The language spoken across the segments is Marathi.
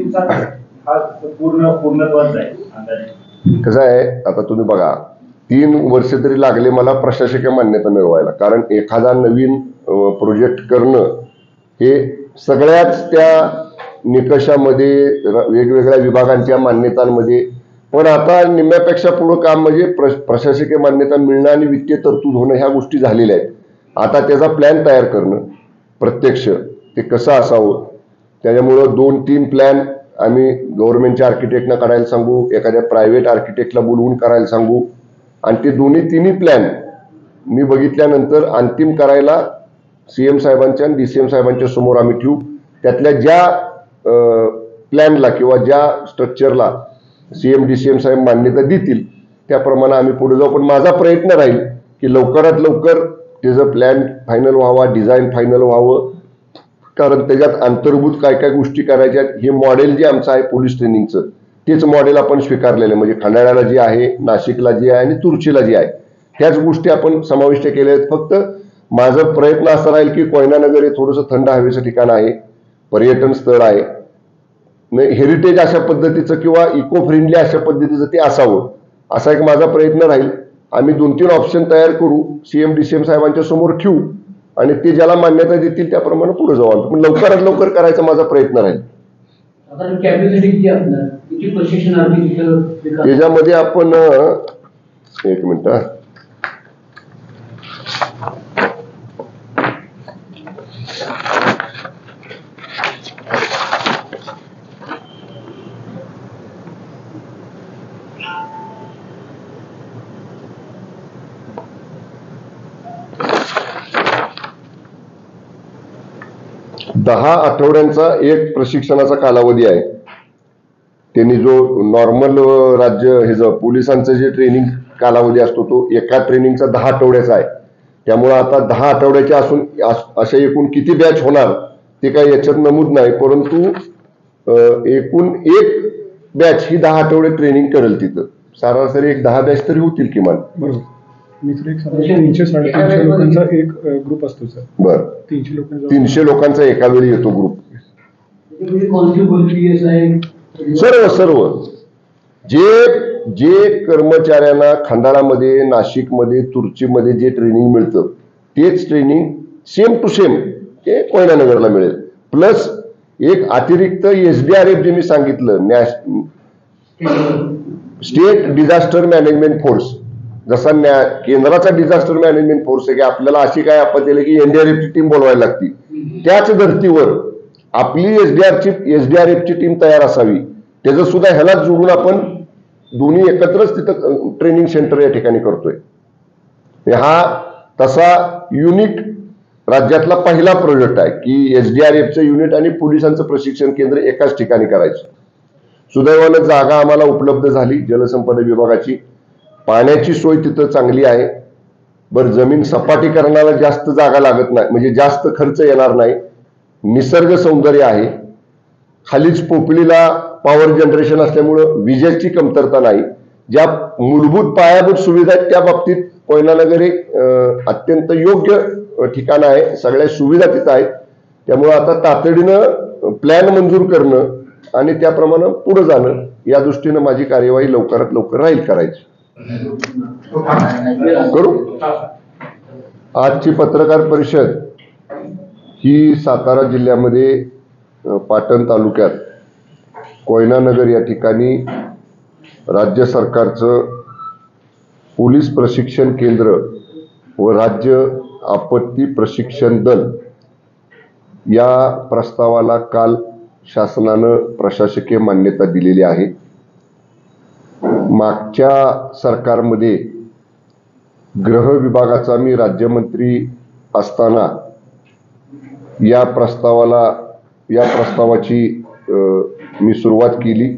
दिवसात हा पूर्णत्वाच आहे अंदाजे? कसं आहे, आता तुम्ही बघा, 3 वर्ष तरी लागले मला प्रशासकीय मान्यता मिळवायला. कारण एखादा नवीन प्रोजेक्ट करणं हे सगळ्याच त्या निकषामध्ये, वेगवेगळ्या विभागांच्या मान्यतांमध्ये, पण आता निम्म्यापेक्षा पुढं काम म्हणजे प्रशासकीय मान्यता मिळणं आणि वित्तीय तरतूद होणं ह्या गोष्टी झालेल्या आहेत. आता त्याचा प्लॅन तयार करणं, प्रत्यक्ष ते कसं असावं, त्याच्यामुळं 2-3 प्लॅन आम्ही गव्हर्नमेंटच्या आर्किटेक्टना करायला सांगू, एखाद्या प्रायव्हेट आर्किटेक्टला बोलवून करायला सांगू, आणि ते तिन्ही प्लॅन मी बघितल्यानंतर अंतिम करायला CM साहेबांच्या आणि DCM साहेबांच्या समोर आम्ही ठेवू. त्यातल्या ज्या प्लॅनला किंवा ज्या स्ट्रक्चरला CM DCM साहेब मान्यता देतील त्याप्रमाणे आम्ही पुढे जाऊ. पण माझा प्रयत्न राहील की लवकरात लवकर त्याचं प्लॅन फायनल व्हावा, डिझाईन फायनल व्हावं. कारण त्याच्यात अंतर्भूत काय काय गोष्टी करायच्या, हे मॉडेल जे आमचं आहे पोलीस ट्रेनिंगचं, तेच मॉडेल आपण स्वीकारलेलं आहे. म्हणजे खंडाळ्याला जे आहे, नाशिकला जे आहे आणि तुर्चीला जे आहे, ह्याच गोष्टी आपण समाविष्ट केल्या आहेत. फक्त माझा प्रयत्न असा राहील की कोयना नगर हे थोडंसं थंड हवेचं ठिकाण आहे, पर्यटन स्थळ आहे, हेरिटेज अशा पद्धतीचं किंवा इको फ्रेंडली अशा पद्धतीचं ते असावं, असा एक माझा प्रयत्न राहील. आम्ही 2-3 ऑप्शन तयार करू, CM DCM साहेबांच्या समोर ठेवू आणि ते ज्याला मान्यता देतील त्याप्रमाणे पुढे जाऊ. पण लवकरात लवकर करायचा माझा प्रयत्न राहील. त्याच्यामध्ये आपण 1 मिनिट, 10 आठवड्यांचा एक प्रशिक्षणाचा कालावधी आहे. त्यांनी जो नॉर्मल राज्य हे जो पोलिसांचं जे ट्रेनिंग कालावधी असतो तो एका ट्रेनिंगचा 10 आठवड्याचा आहे. त्यामुळे आता 10 आठवड्याचे असून अशा एकूण किती बॅच होणार ते काही याच्यात नमूद नाही, परंतु एकूण एक बॅच ही 10 आठवडे ट्रेनिंग करेल. तिथं सरासरी एक 10 बॅच तरी होतील किमान. बरोबर. मित्र एक 300-350 लोकांचा एक ग्रुप असतो सर. बरं, 300 लोकांचा एका वेळी येतो ग्रुप. सर्व जे कर्मचाऱ्यांना खंडाळामध्ये, नाशिकमध्ये, तुर्चीमध्ये जे ट्रेनिंग मिळतं तेच ट्रेनिंग सेम टू सेम ते कोयना नगरला मिळेल. प्लस एक अतिरिक्त SDRF जे मी सांगितलं, स्टेट डिझास्टर मॅनेजमेंट फोर्स, जसा केंद्राचा डिझास्टर मॅनेजमेंट फोर्स आहे की आपल्याला अशी काय आपत्ती आली की NDRF ची टीम बोलवायला लागती, त्याच धर्तीवर आपली SDRF ची टीम तयार असावी. त्याचं सुद्धा ह्याला जोडून आपण दोन्ही एकत्रच तिथं ट्रेनिंग सेंटर या ठिकाणी करतोय. हा तसा युनिट राज्यातला पहिला प्रोजेक्ट आहे की SDRFचं युनिट आणि पोलिसांचं प्रशिक्षण केंद्र एकाच ठिकाणी करायचं. सुदैवानं जागा आम्हाला उपलब्ध झाली जलसंपदा विभागाची. पाण्याची सोय तिथं चांगली आहे. बरं, जमीन सपाटीकरणाला जास्त जागा लागत नाही, म्हणजे जास्त खर्च येणार नाही. निसर्ग सौंदर्य आहे. खालीच पोपलीला पॉवर जनरेशन असल्यामुळं विजेची कमतरता नाही. ज्या मूलभूत पायाभूत सुविधा आहेत त्या बाबतीत कोयना नगर एक अत्यंत योग्य ठिकाण आहे. सगळ्या सुविधा तिथं आहेत. त्यामुळं आता तातडीनं प्लॅन मंजूर करणं आणि त्याप्रमाणे पुढे जाणं या दृष्टीनं माझी कार्यवाही लवकरात लवकर राहील करायची. करू. आजची पत्रकार परिषद ही सातारा जिल्ह्यामध्ये पाटण तालुक्यात कोयना नगर या ठिकाणी राज्य सरकारचं पोलीस प्रशिक्षण केंद्र व राज्य आपत्ती प्रशिक्षण दल या प्रस्तावाला काल शासनानं प्रशासकीय मान्यता दिलेली आहे. मागच्या सरकारमध्ये गृह विभागाचा मी राज्यमंत्री असताना या प्रस्तावाची मी सुरुवात केली.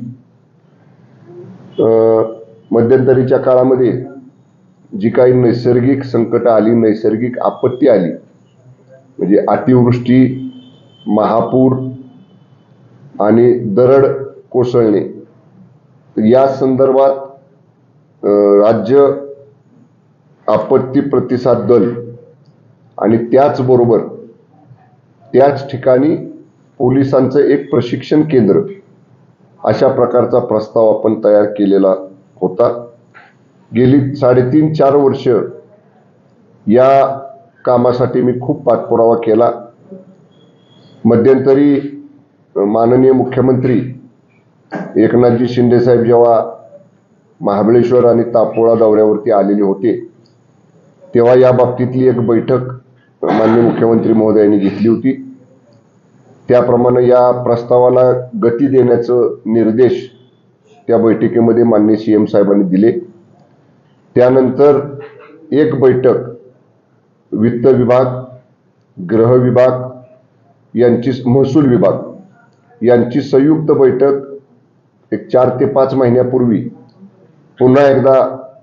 मध्यंतरीच्या काळामध्ये जी काही नैसर्गिक संकट आली, नैसर्गिक आपत्ती आली, म्हणजे अतिवृष्टी, महापूर आणि दरड कोसळणे, या संदर्भात राज्य आपत्ती प्रतिसाद दल आणि त्याचबरोबर त्याच ठिकाणी पोलिसांचं एक प्रशिक्षण केंद्र अशा प्रकारचा प्रस्ताव आपण तयार केलेला होता. गेली 3.5-4 वर्ष या कामासाठी मी खूप पाठपुरावा केला. मध्यंतरी माननीय मुख्यमंत्री एकनाथजी शिंदे साहेब जेव्हा महाबळेश्वर आणि तापोळा दौऱ्यावरती आलेले होते, तेव्हा या बाबतीतली एक बैठक माननीय मुख्यमंत्री महोदयांनी घेतली होती. त्याप्रमाणे या प्रस्तावाला गती देण्याचं निर्देश त्या बैठकीमध्ये माननीय CM साहेबांनी दिले. त्यानंतर एक बैठक वित्त विभाग, गृह विभाग यांची, महसूल विभाग यांची संयुक्त बैठक एक 4 ते 5 महिन्यापूर्वी पुन्हा एकदा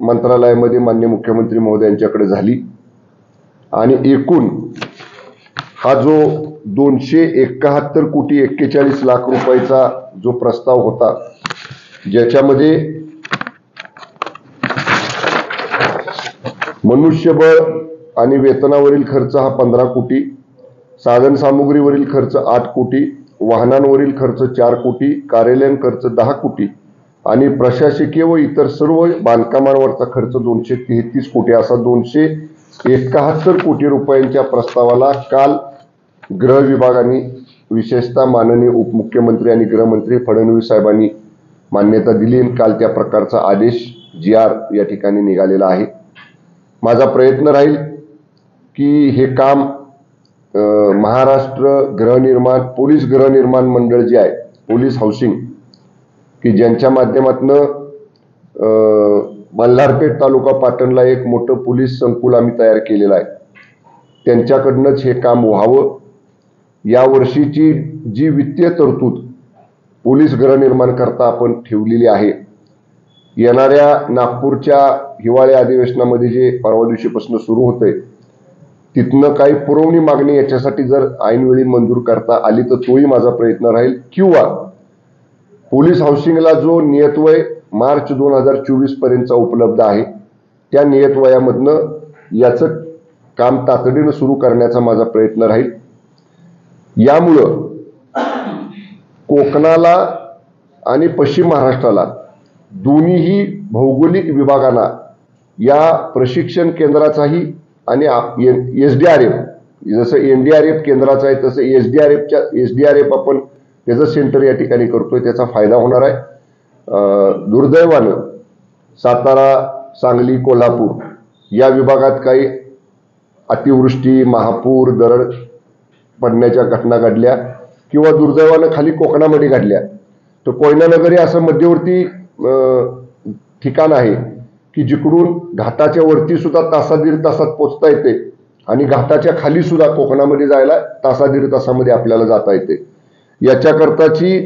मंत्रालयामध्ये माननीय मुख्यमंत्री महोदयांच्याकडे झाली. आणि एकूण हा जो 271 कोटी 41 लाख रुपयाचा जो प्रस्ताव होता, ज्याच्यामध्ये मनुष्यबळ आणि वेतनावरील खर्च हा 15 कोटी, साधन सामुग्रीवरील खर्च 8 कोटी, वाहनांवरील खर्च 4 कोटी, कार्यालयीन खर्च 10 कोटी आणि प्रशासकीय व इतर सर्व बांधकामांवरचा खर्च 233 कोटी, असा 271 कोटी रुपयांच्या प्रस्तावाला काल गृह विभागाने, विशेषतः माननीय उपमुख्यमंत्री आणि गृहमंत्री फडणवीस साहेबांनी मान्यता दिली. काल त्या प्रकारचा आदेश GR या ठिकाणी निघालेला आहे. माझा प्रयत्न राहील की हे काम महाराष्ट्र गृहनिर्माण, पोलीस गृहनिर्माण मंडळ जे आहे, पोलीस हाऊसिंग, की ज्यांच्या माध्यमातून मल्हारपेठ तालुका पाटणला एक मोठं पोलीस संकुल आम्ही तयार केलेलं आहे, त्यांच्याकडनंच हे काम व्हावं. या वर्षीची जी वित्तीय तरतूद पोलीस गृहनिर्माण करता आपण ठेवलेली आहे, येणाऱ्या नागपूरच्या हिवाळी अधिवेशनामध्ये जे परवा दिवशीपासून सुरू होतंय, तिथनं काही पुरवणी मागणी याच्यासाठी जर ऐनवेळी मंजूर करता आली तर तोही माझा प्रयत्न राहील. किंवा पोलीस हाऊसिंगला जो नियतवय मार्च 2024 पर्यंतचा उपलब्ध आहे, त्या नियतवयामधनं याचं काम तातडीनं सुरू करण्याचा माझा प्रयत्न राहील. यामुळं कोकणाला आणि पश्चिम महाराष्ट्राला दोन्हीही भौगोलिक विभागांना या प्रशिक्षण केंद्राचाही आणि SDRF, जसं NDRF केंद्राचं आहे तसं SDRF आपण त्याचं सेंटर या ठिकाणी करतोय, त्याचा फायदा होणार आहे. दुर्दैवानं सातारा, सांगली, कोल्हापूर या विभागात काही अतिवृष्टी, महापूर, दरड पडण्याच्या घटना घडल्या किंवा दुर्दैवानं खाली कोकणामध्ये घडल्या. तर कोयना नगर हे असं मध्यवर्ती ठिकाण आहे की जिकडून घाटाच्या वरती सुद्धा तासा-दीड तासात पोहोचता येते आणि घाटाच्या खाली सुद्धा कोकणामध्ये जायला तासा-दीड तासामध्ये आपल्याला जाता येते. याच्याकरताची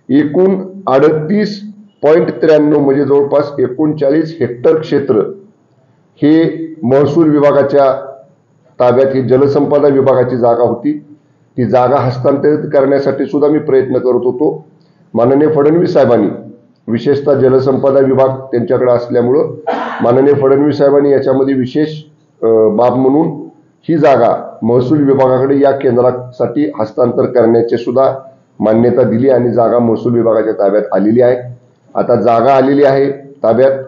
एकूण 38.93 म्हणजे जवळपास 39 हेक्टर क्षेत्र हे महसूल विभागाच्या ताब्यात, ही जलसंपदा विभागाची जागा होती. ती जागा हस्तांतरित करण्यासाठी सुद्धा मी प्रयत्न करत होतो. माननीय फडणवीस साहेबांनी, विशेषतः जलसंपदा विभाग त्यांच्याकडे असल्यामुळं माननीय फडणवीस साहेबांनी याच्यामध्ये विशेष बाब म्हणून ही जागा महसूल विभागाकडे या केंद्रासाठी हस्तांतर करण्याची सुद्धा मान्यता दिली आणि जागा महसूल विभागाच्या ताब्यात आलेली आहे. आता जागा आलेली आहे ताब्यात,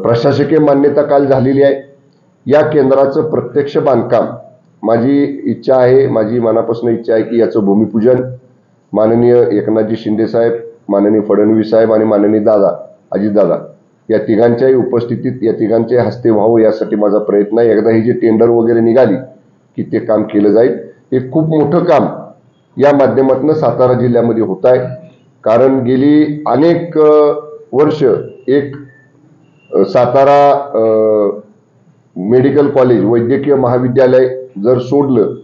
प्रशासकीय मान्यता काल झालेली आहे. या केंद्राचं प्रत्यक्ष बांधकाम, माझी इच्छा आहे, माझी मनापासून इच्छा आहे की याचं भूमिपूजन माननीय एकनाथजी शिंदे साहेब, माननीय फडणवीस साहेब आणि माननीय दादा अजितदादा या तिघांच्याही उपस्थितीत, या तिघांच्या हस्ते व्हावं यासाठी माझा प्रयत्न आहे. एकदा ही जी टेंडर वगैरे निघाली की ते काम केलं जाईल. हे खूप मोठं काम या माध्यमातून सातारा जिल्ह्यामध्ये होत आहे. कारण गेली अनेक वर्ष एक सातारा मेडिकल कॉलेज, वैद्यकीय महाविद्यालय जर सोडलं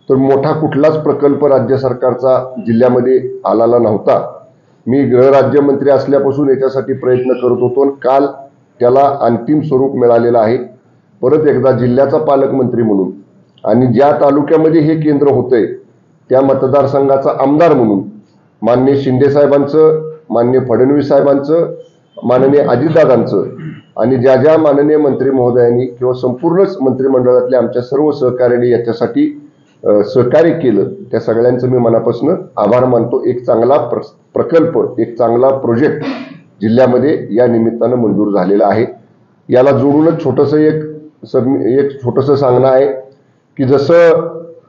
तर मोठा कुठलाच प्रकल्प राज्य सरकारचा जिल्ह्यामध्ये आलेला नव्हता. मी गृहराज्यमंत्री असल्यापासून याच्यासाठी प्रयत्न करत होतो आणि काल त्याला अंतिम स्वरूप मिळालेलं आहे. परत एकदा जिल्ह्याचा पालकमंत्री म्हणून आणि ज्या तालुक्यामध्ये हे केंद्र होतंय त्या मतदारसंघाचा आमदार म्हणून माननीय शिंदे साहेबांचं, माननीय फडणवीस साहेबांचं, माननीय अजितदादांचं आणि ज्या ज्या माननीय मंत्री महोदयांनी किंवा संपूर्णच मंत्रिमंडळातल्या आमच्या सर्व सहकार्यांनी याच्यासाठी सहकार्य केलं त्या सगळ्यांचं मी मनापासून आभार मानतो. एक चांगला प्रकल्प, एक चांगला प्रोजेक्ट जिल्ह्यामध्ये या निमित्तानं मंजूर झालेला आहे. याला जोडूनच एक छोटंसं सांगणं आहे की जसं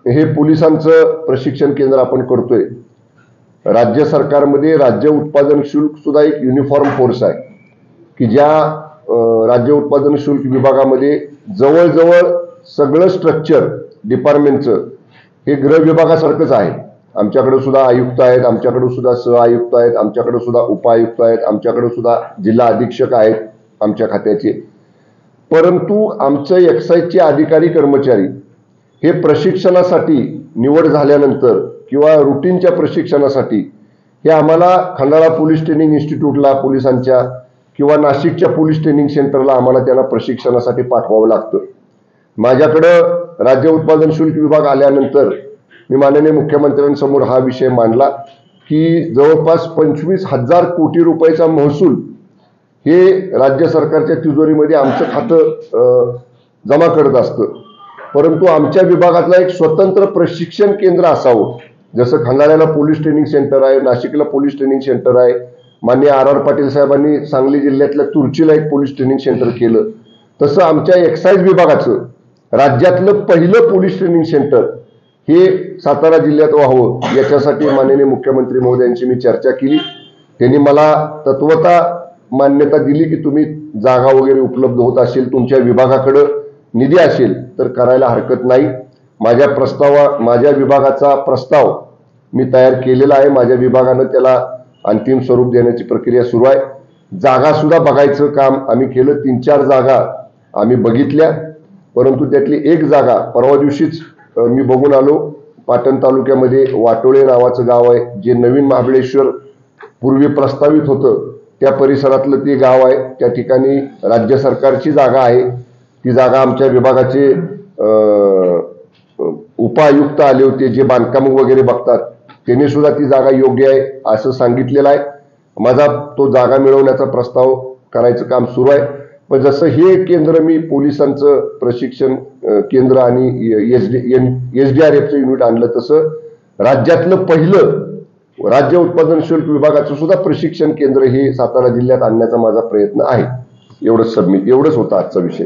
हे पोलिसांचं प्रशिक्षण केंद्र आपण करतोय, राज्य सरकारमध्ये राज्य उत्पादन शुल्क सुद्धा एक युनिफॉर्म फोर्स आहे की ज्या राज्य उत्पादन शुल्क विभागामध्ये जवळजवळ सगळं स्ट्रक्चर डिपार्टमेंटचं हे गृह विभागासारखंच आहे. आमच्याकडे सुद्धा आयुक्त आहेत, आमच्याकडे सुद्धा सहआयुक्त आहेत, आमच्याकडे सुद्धा उपायुक्त आहेत, आमच्याकडे सुद्धा जिल्हा अधीक्षक आहेत आमच्या खात्याचे. परंतु आमचं एक्साईजचे अधिकारी कर्मचारी हे प्रशिक्षणासाठी निवड झाल्यानंतर किंवा रुटीनच्या प्रशिक्षणासाठी हे आम्हाला खंडाळा पोलीस ट्रेनिंग इन्स्टिट्यूटला पोलिसांच्या किंवा नाशिकच्या पोलीस ट्रेनिंग सेंटरला आम्हाला त्यांना प्रशिक्षणासाठी पाठवावं लागतं. माझ्याकडं राज्य उत्पादन शुल्क विभाग आल्यानंतर मी माननीय मुख्यमंत्र्यांसमोर हा विषय मांडला की जवळपास 25,000 कोटी रुपयाचा महसूल हे राज्य सरकारच्या तिजोरीमध्ये आमचं खातं जमा करत असतं. परंतु आमच्या विभागातला एक स्वतंत्र प्रशिक्षण केंद्र असावं. जसं खंडाळ्याला पोलीस ट्रेनिंग सेंटर आहे, नाशिकला पोलीस ट्रेनिंग सेंटर आहे, माननीय R.R. पाटील साहेबांनी सांगली जिल्ह्यातल्या तुर्चीला एक पोलीस ट्रेनिंग सेंटर केलं, तसं आमच्या एक्साईज विभागाचं राज्यातलं पहिलं पोलीस ट्रेनिंग सेंटर हे सातारा जिल्ह्यात व्हावं याच्यासाठी माननीय मुख्यमंत्री महोदयांची मी चर्चा केली. त्यांनी मला तत्वता मान्यता दिली की तुम्ही जागा वगैरे उपलब्ध होत असेल, तुमच्या विभागाकडं निधी असेल तर करायला हरकत नाही. माझ्या विभागाचा प्रस्ताव मी तयार केलेला आहे. माझ्या विभागानं त्याला अंतिम स्वरूप देण्याची प्रक्रिया सुरू आहे. जागा सुद्धा बघायचं काम आम्ही केलं. 3-4 जागा आम्ही बघितल्या, परंतु त्यातली एक जागा परवा दिवशीच मी बघून आलो. पाटण तालुक्यामध्ये वाटोळे नावाचं गाव आहे, जे नवीन महाबळेश्वर पूर्वी प्रस्तावित होतं त्या परिसरातलं ते गाव आहे. त्या ठिकाणी राज्य सरकारची जागा आहे. ती जागा आमच्या विभागाचे उपायुक्त आले होते, जे बांधकाम वगैरे बघतात, त्यांनी सुद्धा ती जागा योग्य आहे असं सांगितलेलं आहे. माझा तो जागा मिळवण्याचा प्रस्ताव करायचं काम सुरू आहे. पण जसं हे केंद्र मी पोलिसांचं प्रशिक्षण केंद्र आणि SDRFचं युनिट आणलं, तसं राज्यातलं पहिलं राज्य उत्पादन शुल्क विभागाचं सुद्धा प्रशिक्षण केंद्र हे सातारा जिल्ह्यात आणण्याचा माझा प्रयत्न आहे. एवढंच होता आजचा विषय.